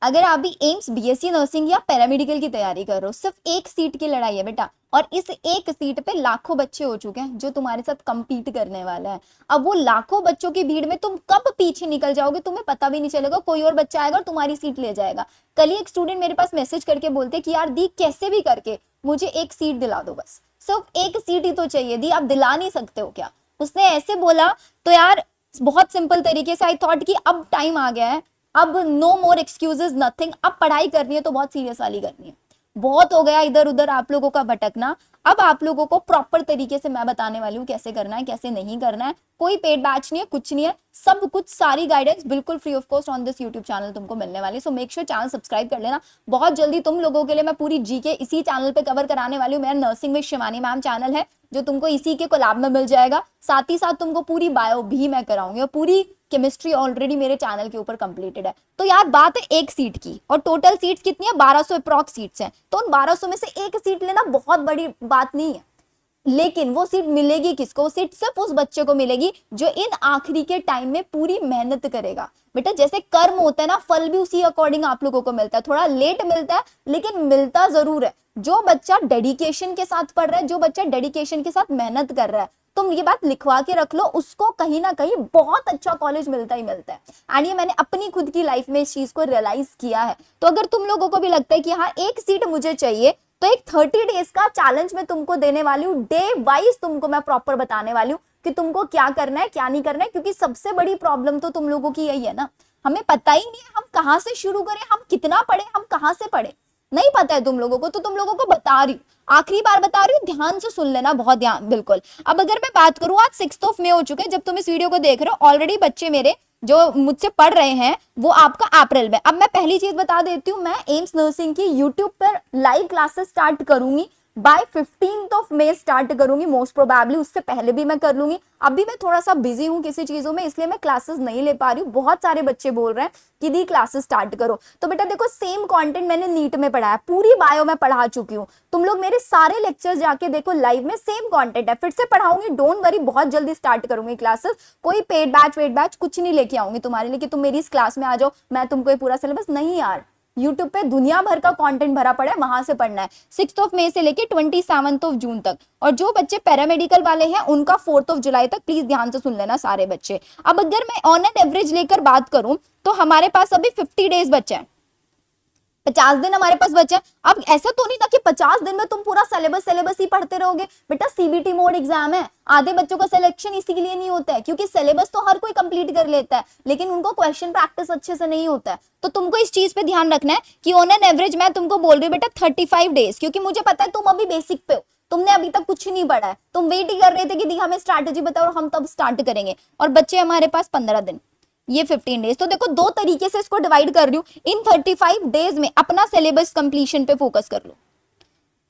अगर आप भी एम्स बीएससी नर्सिंग या पैरामेडिकल की तैयारी कर रहे हो, सिर्फ एक सीट की लड़ाई है बेटा, और इस एक सीट पे लाखों बच्चे हो चुके हैं जो तुम्हारे साथ compete करने वाला है। अब वो लाखों बच्चों की भीड़ में तुम कब पीछे निकल जाओगे तुम्हें पता भी नहीं चलेगा, कोई और बच्चा आएगा और तुम्हारी सीट ले जाएगा। कल ही एक स्टूडेंट मेरे पास मैसेज करके बोलते कि यार दी कैसे भी करके मुझे एक सीट दिला दो, बस सिर्फ एक सीट ही तो चाहिए दी, आप दिला नहीं सकते हो क्या? उसने ऐसे बोला। तो यार बहुत सिंपल तरीके से आई थॉट कि अब टाइम आ गया है, अब नो मोर एक्सक्यूजेस नथिंग, अब पढ़ाई करनी है तो बहुत सीरियस वाली करनी है। बहुत हो गया इधर उधर आप लोगों का भटकना। अब आप लोगों को प्रॉपर तरीके से मैं बताने वाली हूँ कैसे करना है कैसे नहीं करना है। कोई पेड बैच नहीं है, कुछ नहीं है, सब कुछ सारी गाइडेंस बिल्कुल free of cost on this YouTube channel तुमको मिलने वाली। So make sure channel subscribe कर लेना। बहुत जल्दी तुम लोगों के लिए मैं पूरी जीके इसी चैनल पे कवर कराने वाली हूँ। मेरा nursing with Shivani ma'am channel है जो तुमको इसी के कोलैब में मिल जाएगा। साथ ही साथ तुमको पूरी बायो भी मैं कराऊंगी और पूरी केमिस्ट्री ऑलरेडी मेरे चैनल के ऊपर कंप्लीटेड है। तो यार बात है एक सीट की, और टोटल सीट्स कितनी है? 1200 अप्रॉक्स सीट्स हैं। तो उन 1200 में से एक सीट लेना बहुत बड़ी बात नहीं है, लेकिन वो सीट मिलेगी किसको? सीट सिर्फ उस बच्चे को मिलेगी जो इन आखिरी के टाइम में पूरी मेहनत करेगा। बेटा जैसे कर्म होता है ना, फल भी उसी अकॉर्डिंग आप लोगों को मिलता है, थोड़ा लेट मिलता है लेकिन मिलता जरूर है। जो बच्चा डेडिकेशन के साथ पढ़ रहा है, जो बच्चा डेडिकेशन के साथ मेहनत कर रहा है, तुम ये बात लिखवा के रख लो, उसको कहीं ना कहीं बहुत अच्छा कॉलेज मिलता ही मिलता है। एंड ये मैंने अपनी खुद की लाइफ में इस चीज को रियलाइज किया है। तो अगर तुम लोगों को भी लगता है कि हाँ एक सीट मुझे चाहिए, तो एक 30 डेज का चैलेंज मैं तुमको देने वाली हूँ। डे वाइज तुमको मैं प्रॉपर बताने वाली हूँ कि तुमको क्या करना है क्या नहीं करना है। क्योंकि सबसे बड़ी प्रॉब्लम तो तुम लोगों की यही है ना, हमें पता ही नहीं है हम कहाँ से शुरू करें, हम कितना पढ़े, हम कहाँ से पढ़े, नहीं पता है तुम लोगों को। तो तुम लोगों को बता रही हूँ, आखिरी बार बता रही हूँ, ध्यान से सुन लेना, बहुत ध्यान बिल्कुल। अब अगर मैं बात करूँ, आज 6 मई हो चुके हैं जब तुम इस वीडियो को देख रहे हो। ऑलरेडी बच्चे मेरे जो मुझसे पढ़ रहे हैं वो आपका अप्रैल में। अब मैं पहली चीज बता देती हूँ, मैं एम्स नर्सिंग की यूट्यूब पर लाइव क्लासेस स्टार्ट करूंगी बाय 15 मई स्टार्ट करूंगी मोस्ट प्रोबेबली, उससे पहले भी मैं कर लूंगी। अभी मैं थोड़ा सा बिजी हूँ किसी चीजों में, इसलिए मैं क्लासेस नहीं ले पा रही हूँ। बहुत सारे बच्चे बोल रहे हैं कि दी क्लासेस स्टार्ट करो। तो बेटा देखो सेम कंटेंट मैंने नीट में पढ़ाया, पूरी बायो में पढ़ा चुकी हूँ। तुम लोग मेरे सारे लेक्चर्स जाके देखो, लाइव में सेम कंटेंट है, फिर से पढ़ाऊंगी, डोंट वरी, बहुत जल्दी स्टार्ट करूंगी क्लासेस। कोई पेड बैच वेड बैच कुछ नहीं लेके आऊंगी तुम्हारे लिए कि तुम मेरी इस क्लास में आ जाओ, मैं तुमको ये पूरा सिलेबस नहीं यार। यूट्यूब पे दुनिया भर का कंटेंट भरा पड़ा है, वहां से पढ़ना है। 6 मई से लेके 27 जून तक। और जो बच्चे पैरामेडिकल वाले हैं उनका 4 जुलाई तक। प्लीज ध्यान से सुन लेना सारे बच्चे। अब अगर मैं ऑन एन एवरेज लेकर बात करूं तो हमारे पास अभी 50 डेज बचे हैं, 50 दिन हमारे पास बचे हैं। अब ऐसा तो नहीं था कि 50 दिन में तुम पूरा सिलेबस ही पढ़ते रहोगे। बेटा सीबीटी मोड एग्जाम है, आधे बच्चों का सिलेक्शन इसी के लिए नहीं होता है क्योंकि सिलेबस तो हर कोई कंप्लीट कर लेता है लेकिन उनको क्वेश्चन प्रैक्टिस अच्छे से नहीं होता है। तो तुमको इस चीज पे ध्यान रखना है कि ऑन एन एवरेज मैं तुमको बोल रही हूँ बेटा 35 डेज, क्योंकि मुझे पता है तुम अभी बेसिक पे हो, तुमने अभी तक कुछ नहीं पढ़ा है, तुम वेट ही कर रहे थे कि दी हमें स्ट्रैटेजी बताओ और हम तब स्टार्ट करेंगे। और बच्चे हमारे पास 15 दिन, ये 15 डेज। तो देखो दो तरीके से इसको डिवाइड कर रही हूँ। इन 35 डेज में अपना सिलेबस कंप्लीशन पे फोकस कर लो,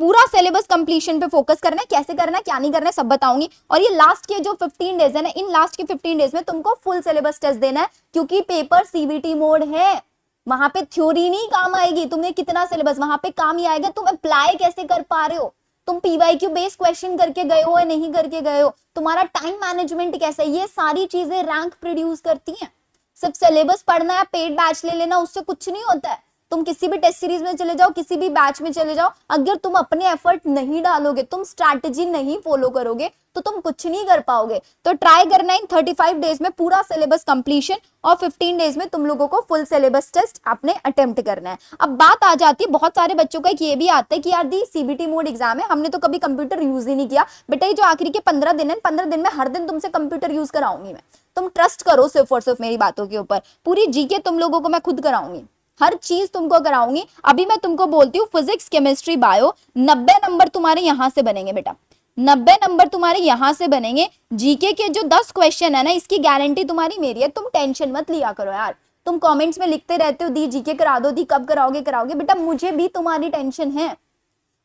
पूरा सिलेबस कंप्लीशन पे फोकस करना है। कैसे करना है क्या नहीं करना है सब बताऊंगी। और ये लास्ट के जो 15 डेज है ना, इन लास्ट के 15 डेज में तुमको फुल सिलेबस टेस्ट देना है क्योंकि पेपर सीबीटी मोड है। वहां पे थ्योरी नहीं काम आएगी, तुम्हें कितना सिलेबस वहां पे काम ही आएगा तुम अप्लाई कैसे कर पा रहे हो, तुम पीवाईक्यू बेस्ड क्वेश्चन करके गए हो या नहीं करके गए हो, तुम्हारा टाइम मैनेजमेंट कैसा है, ये सारी चीजें रैंक प्रोड्यूस करती हैं। सिर्फ सिलेबस पढ़ना है, पेड बैच ले लेना, उससे कुछ नहीं होता है। तुम किसी भी टेस्ट सीरीज में चले जाओ, किसी भी बैच में चले जाओ, अगर तुम अपने एफर्ट नहीं डालोगे, तुम स्ट्रैटेजी नहीं फॉलो करोगे तो तुम कुछ नहीं कर पाओगे। तो ट्राई करना इन 35 डेज में पूरा सिलेबस कंप्लीशन और 15 डेज में तुम लोगों को फुल सिलेबस टेस्ट आपने अटेम्प्ट करना है। अब बात आ जाती है, बहुत सारे बच्चों का ये भी आता है कि यार दी सीबीटी मोड एग्जाम है, हमने तो कभी कंप्यूटर यूज ही नहीं किया। बेटा ये जो आखिरी के 15 दिन है, 15 दिन में हर दिन तुमसे कंप्यूटर यूज कराऊंगी मैं, तुम ट्रस्ट करो सिर्फ और सिर्फ मेरी बातों के ऊपर। पूरी जीके तुम लोगों को मैं खुद कराऊंगी, हर चीज तुमको कराऊंगी। अभी मैं तुमको बोलती हूँ फिजिक्स केमिस्ट्री बायो 90 नंबर तुम्हारे यहां से बनेंगे बेटा, 90 नंबर तुम्हारे यहां से बनेंगे। जीके के जो 10 क्वेश्चन है ना, इसकी गारंटी तुम्हारी मेरी है, तुम टेंशन मत लिया करो यार। तुम कमेंट्स में लिखते रहते हो दी जीके करा दो, दी कब कराओगे, बेटा मुझे भी तुम्हारी टेंशन है,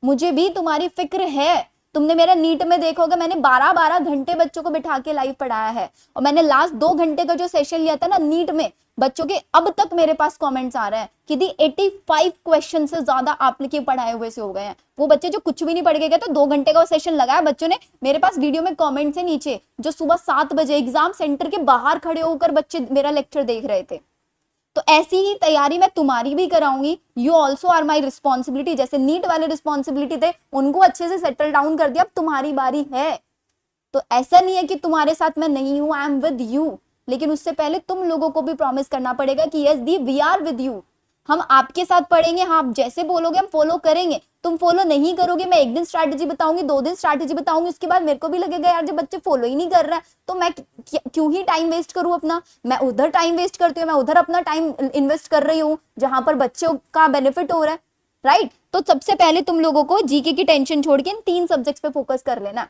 मुझे भी तुम्हारी फिक्र है। तुमने मेरा नीट में देखोगे मैंने 12-12 घंटे बच्चों को बिठा के लाइव पढ़ाया है, और मैंने लास्ट 2 घंटे का जो सेशन लिया था ना नीट में, बच्चों के अब तक मेरे पास कमेंट्स आ रहे हैं कि दी 85 क्वेश्चन से ज्यादा आप लोग के पढ़ाए हुए से हो गए हैं। वो बच्चे जो कुछ भी नहीं पढ़ के गए, तो 2 घंटे का सेशन लगाया बच्चों ने, मेरे पास वीडियो में कमेंट्स है नीचे, जो सुबह 7 बजे एग्जाम सेंटर के बाहर खड़े होकर बच्चे मेरा लेक्चर देख रहे थे। तो ऐसी ही तैयारी मैं तुम्हारी भी कराऊंगी। You also are my responsibility. जैसे नीट वाले रिस्पॉन्सिबिलिटी थे, उनको अच्छे से सेटल डाउन कर दिया, अब तुम्हारी बारी है। तो ऐसा नहीं है कि तुम्हारे साथ मैं नहीं हूं, आई एम विद यू, लेकिन उससे पहले तुम लोगों को भी प्रॉमिस करना पड़ेगा कि यस दी वी आर विद यू, हम आपके साथ पढ़ेंगे, हाँ आप जैसे बोलोगे हम फॉलो करेंगे। तुम फॉलो नहीं करोगे, मैं एक दिन स्ट्रैटेजी बताऊंगी, 2 दिन स्ट्रैटेजी बताऊंगी, उसके बाद मेरे को भी लगेगा यार जब बच्चे फॉलो ही नहीं कर रहे हैं तो मैं क्यों ही टाइम वेस्ट करूं अपना। मैं उधर टाइम वेस्ट करती हूँ, मैं उधर अपना टाइम इन्वेस्ट कर रही हूँ जहां पर बच्चों का बेनिफिट हो रहा है, राइट। तो सबसे पहले तुम लोगों को जीके की टेंशन छोड़ के इन 3 सब्जेक्ट्स पे फोकस कर लेना।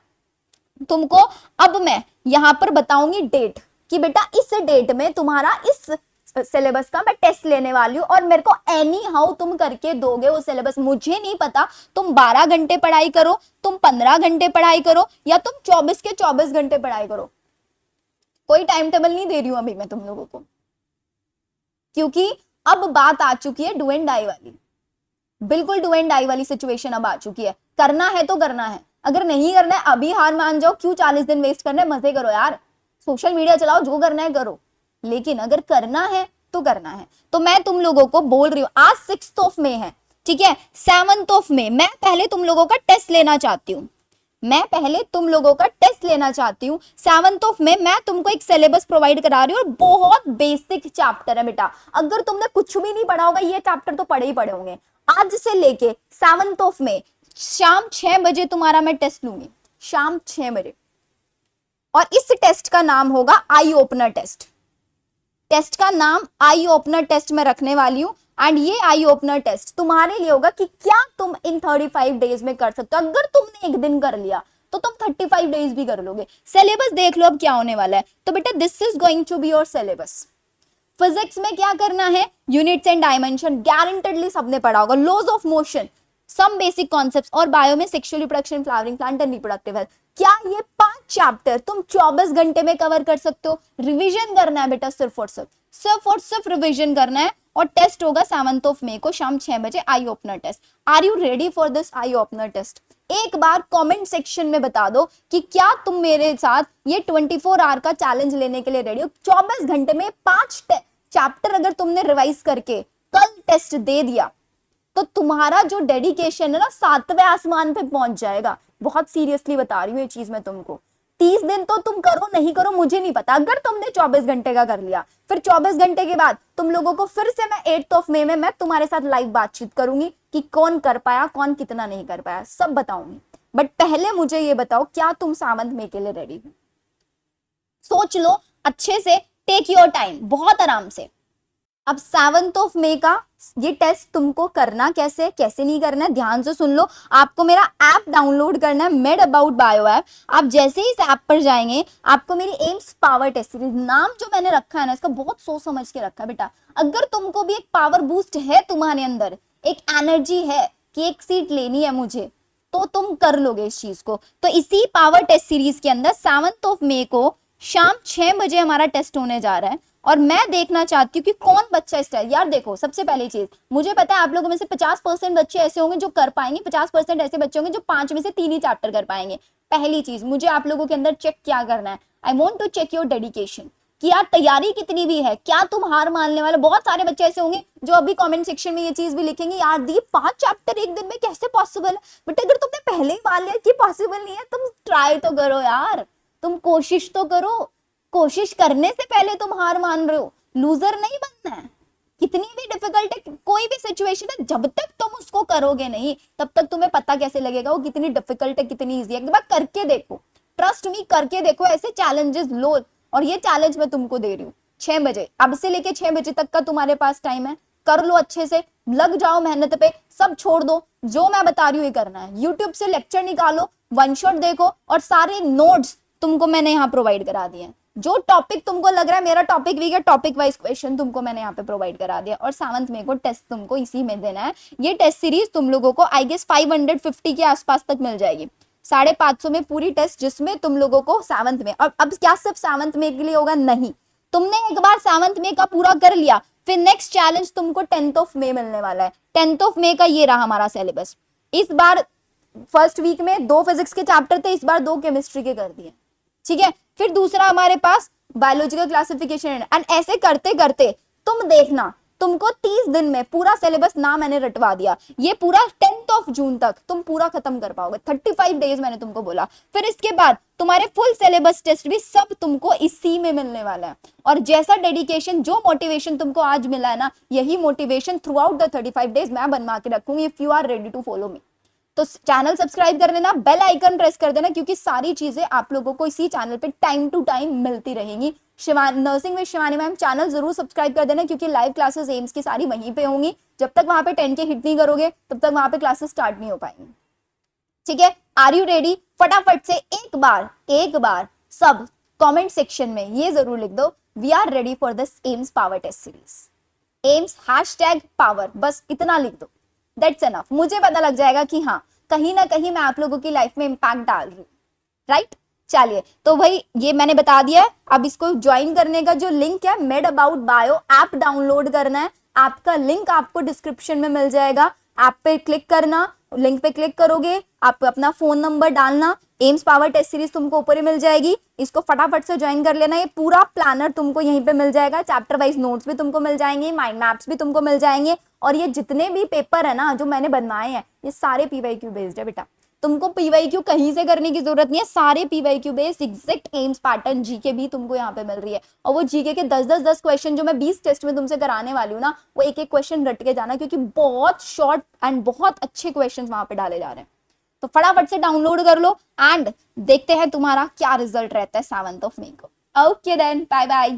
तुमको अब मैं यहां पर बताऊंगी डेट कि बेटा इस डेट में तुम्हारा इस सिलेबस का मैं टेस्ट लेने वाली हूँ, और मेरे को एनी हाउ तुम करके दोगे वो सिलेबस। मुझे नहीं पता तुम 12 घंटे पढ़ाई करो, तुम 15 घंटे पढ़ाई करो, या तुम 24 के 24 घंटे पढ़ाई करो, कोई टाइम टेबल नहीं दे रही हूं अभी मैं तुम लोगों को, क्योंकि अब बात आ चुकी है डू एंड डाई वाली, बिल्कुल डू एंड डाई वाली सिचुएशन अब आ चुकी है। करना है तो करना है, अगर नहीं करना है अभी हार मान जाओ, क्यों 40 दिन वेस्ट करना है, मजे करो यार, सोशल मीडिया चलाओ, जो करना है करो, लेकिन अगर करना है तो करना है। तो मैं तुम लोगों को बोल रही हूँ, आज 6th ऑफ मई है, ठीक है, 7th ऑफ मई मैं पहले तुम लोगों का टेस्ट लेना चाहती हूँ, मैं पहले तुम लोगों का टेस्ट लेना चाहती हूँ 7th ऑफ मई। मैं तुमको एक सिलेबस प्रोवाइड करा रही हूँ, और बहुत बेसिक चैप्टर है बेटा, अगर तुमने कुछ भी नहीं पढ़ा होगा ये चैप्टर तो पढ़े ही पढ़े होंगे। आज से लेके 7th ऑफ मई शाम 6 बजे तुम्हारा मैं टेस्ट लूंगी, शाम 6 बजे, और इस टेस्ट का नाम होगा आई ओपनर टेस्ट। टेस्ट का नाम आई ओपनर टेस्ट में रखने वाली हूं, एंड ये आई ओपनर टेस्ट तुम्हारे लिए होगा कि क्या तुम इन 35 डेज में कर सकते हो। अगर तुमने एक दिन कर लिया तो तुम 35 डेज भी कर लोगे। सिलेबस देख लो अब क्या होने वाला है। तो बेटा this is going to be your syllabus. Physics में क्या करना है, यूनिट्स एंड डायमेंशन गारंटेडली सबने पढ़ा होगा, laws of motion, some basic concepts, और बायो में sexual reproduction, flowering plant and reproductive health. क्या ये 5 चैप्टर तुम 24 घंटे में कवर कर सकते हो? रिवीजन करना है बेटा, सिर्फ रिवीजन करना है, और टेस्ट होगा 7th ऑफ मई को शाम 6 बजे, eye opener test. Are you ready for this eye opener test? एक बार कमेंट सेक्शन में बता दो कि क्या तुम मेरे साथ ये 24 आवर का चैलेंज लेने के लिए रेडी हो। 24 घंटे में 5 चैप्टर अगर तुमने रिवाइज करके कल टेस्ट दे दिया तो तुम्हारा जो डेडिकेशन है ना 7वें आसमान पे पहुंच जाएगा। बहुत सीरियसली बता रही हूँ ये चीज मैं तुमको। 30 दिन तो तुम करो नहीं करो मुझे नहीं पता, अगर तुमने 24 घंटे का कर लिया, फिर 24 घंटे के बाद तुम लोगों को फिर से मैं 8th ऑफ मई में मैं तुम्हारे साथ लाइव बातचीत करूंगी कि कौन कर पाया कौन कितना नहीं कर पाया, सब बताऊंगी। बट पहले मुझे ये बताओ क्या तुम 7th मई के लिए रेडी हो? सोच लो अच्छे से, टेक योर टाइम, बहुत आराम से। अब 7th ऑफ मई का ये टेस्ट तुमको करना कैसे कैसे नहीं करना है, ध्यान से सुन लो। आपको मेरा ऐप डाउनलोड करना है, मेड अबाउट बायो ऐप। आप जैसे ही इस ऐप पर जाएंगे आपको मेरी एम्स पावर टेस्ट सीरीज, नाम जो मैंने रखा है ना इसका बहुत सोच समझ के रखा है बेटा। अगर तुमको भी एक पावर बूस्ट है तुम्हारे अंदर, एक एनर्जी है कि एक सीट लेनी है मुझे, तो तुम कर लोगे इस चीज को। तो इसी पावर टेस्ट सीरीज के अंदर 7th ऑफ मई को शाम 6 बजे हमारा टेस्ट होने जा रहा है, और मैं देखना चाहती हूँ कि कौन बच्चा इस टाइम, यार देखो सबसे पहली चीज मुझे पता है आप लोगों में से 50% बच्चे ऐसे होंगे जो कर पाएंगे, 50% ऐसे बच्चे होंगे जो 5 में से 3 ही चैप्टर कर पाएंगे। पहली चीज मुझे आप लोगों के अंदर चेक क्या करना है, I want to check your dedication, कि यार तैयारी कितनी भी है, क्या तुम हार मानने वाले। बहुत सारे बच्चे ऐसे होंगे जो अभी कमेंट सेक्शन में ये चीज भी लिखेंगे, यार दी 5 चैप्टर एक दिन में कैसे पॉसिबल है। बट अगर तुमने पहले ही मान लिया कि पॉसिबल नहीं है, तुम ट्राई तो करो यार, तुम कोशिश तो करो। कोशिश करने से पहले तुम हार मान रहे हो, लूजर नहीं बनना है। कितनी भी डिफिकल्ट है कोई भी सिचुएशन है, जब तक तुम उसको करोगे नहीं तब तक तुम्हें पता कैसे लगेगा वो कितनी डिफिकल्ट है कितनी इजी है। एक बार करके देखो, ट्रस्ट मी, करके देखो, ऐसे चैलेंजेस लो। और ये चैलेंज मैं तुमको दे रही हूँ 6 बजे, अब से लेके 6 बजे तक का तुम्हारे पास टाइम है, कर लो अच्छे से, लग जाओ मेहनत पे, सब छोड़ दो, जो मैं बता रही हूँ ये करना है। यूट्यूब से लेक्चर निकालो, वन शॉट देखो, और सारे नोट्स तुमको मैंने यहाँ प्रोवाइड करा दिए हैं। जो टॉपिक तुमको लग रहा है मेरा टॉपिक वीक है, टॉपिक वाइज क्वेश्चन तुमको मैंने यहाँ पे प्रोवाइड करा दिया। और 7th मई को टेस्ट तुमको इसी में देना है। ये टेस्ट सीरीज तुम लोगों को आई गेस 550 के आसपास तक मिल जाएगी, 550 में पूरी टेस्ट, जिसमें तुम लोगों को 7th में, और अब क्या सिर्फ 7th मई के लिए होगा, नहीं, तुमने एक बार 7th मई का पूरा कर लिया, फिर नेक्स्ट चैलेंज तुमको 10th ऑफ मई मिलने वाला है। 10th ऑफ मई का ये रहा हमारा सिलेबस। इस बार फर्स्ट वीक में 2 फिजिक्स के चैप्टर थे, इस बार 2 केमिस्ट्री के कर दिए, ठीक है। फिर दूसरा हमारे पास बायोलॉजिकल क्लासिफिकेशन, एंड ऐसे करते करते तुम देखना, तुमको 30 दिन में पूरा सिलेबस ना मैंने रटवा दिया, ये पूरा 10 जून तक तुम पूरा खत्म कर पाओगे, 35 डेज मैंने तुमको बोला। फिर इसके बाद तुम्हारे फुल सिलेबस टेस्ट भी सब तुमको इसी में मिलने वाला है। और जैसा डेडिकेशन, जो मोटिवेशन तुमको आज मिला है ना, यही motivation throughout the 35 days मैं बनवा के रखूंगी, if you are ready to follow me. तो चैनल सब्सक्राइब कर लेना, बेल आइकन प्रेस कर देना, क्योंकि सारी चीजें आप लोगों को इसी चैनल पे टाइम टू टाइम मिलती रहेंगी। Nursing with Shivani ma'am channel जरूर सब्सक्राइब कर देना, क्योंकि लाइव क्लासेस एम्स की सारी वहीं पे होंगी। जब तक वहां पे 10K हिट नहीं करोगे तब तक वहां पे क्लासेस स्टार्ट नहीं हो पाएंगी। ठीक है, आर यू रेडी? फटाफट से एक बार सब कमेंट सेक्शन में ये जरूर लिख दो, we are ready for this AIIMS power test series. AIIMS #power, बस इतना लिख दो, दैट्स एनफ। मुझे पता लग जाएगा कि हाँ, कहीं ना कहीं मैं आप लोगों की लाइफ में इंपैक्ट डाल रही हूँ, राइट? चलिए, तो भाई ये मैंने बता दिया है। अब इसको ज्वाइन करने का जो लिंक है, made about bio app download करना है। ऐप का लिंक आपको डिस्क्रिप्शन में मिल जाएगा, ऐप पे क्लिक करना, लिंक पे क्लिक करोगे, आप अपना फोन नंबर डालना, एम्स पावर टेस्ट सीरीज तुमको ऊपर ही मिल जाएगी, इसको फटाफट से ज्वाइन कर लेना। ये पूरा प्लानर तुमको यहीं पे मिल जाएगा, चैप्टर वाइज नोट्स भी तुमको मिल जाएंगे, माइंड मैप्स भी तुमको मिल जाएंगे, और ये जितने भी पेपर है ना जो मैंने बनवाए हैं, ये सारे PYQ बेस्ड है बेटा। तुमको PYQ कहीं से करने की जरूरत नहीं है, सारे PYQ based exact AIIMS pattern GK भी तुमको यहाँ पे मिल रही है। और वो जीके के 10 क्वेश्चन जो मैं 20 टेस्ट में तुमसे कराने वाली हूँ ना, वो एक क्वेश्चन रट के जाना, क्योंकि बहुत शॉर्ट एंड बहुत अच्छे क्वेश्चन वहां पे डाले जा रहे हैं। तो फटाफट से डाउनलोड कर लो एंड देखते हैं तुम्हारा क्या रिजल्ट रहता है 7 मई को। Okay then, bye bye.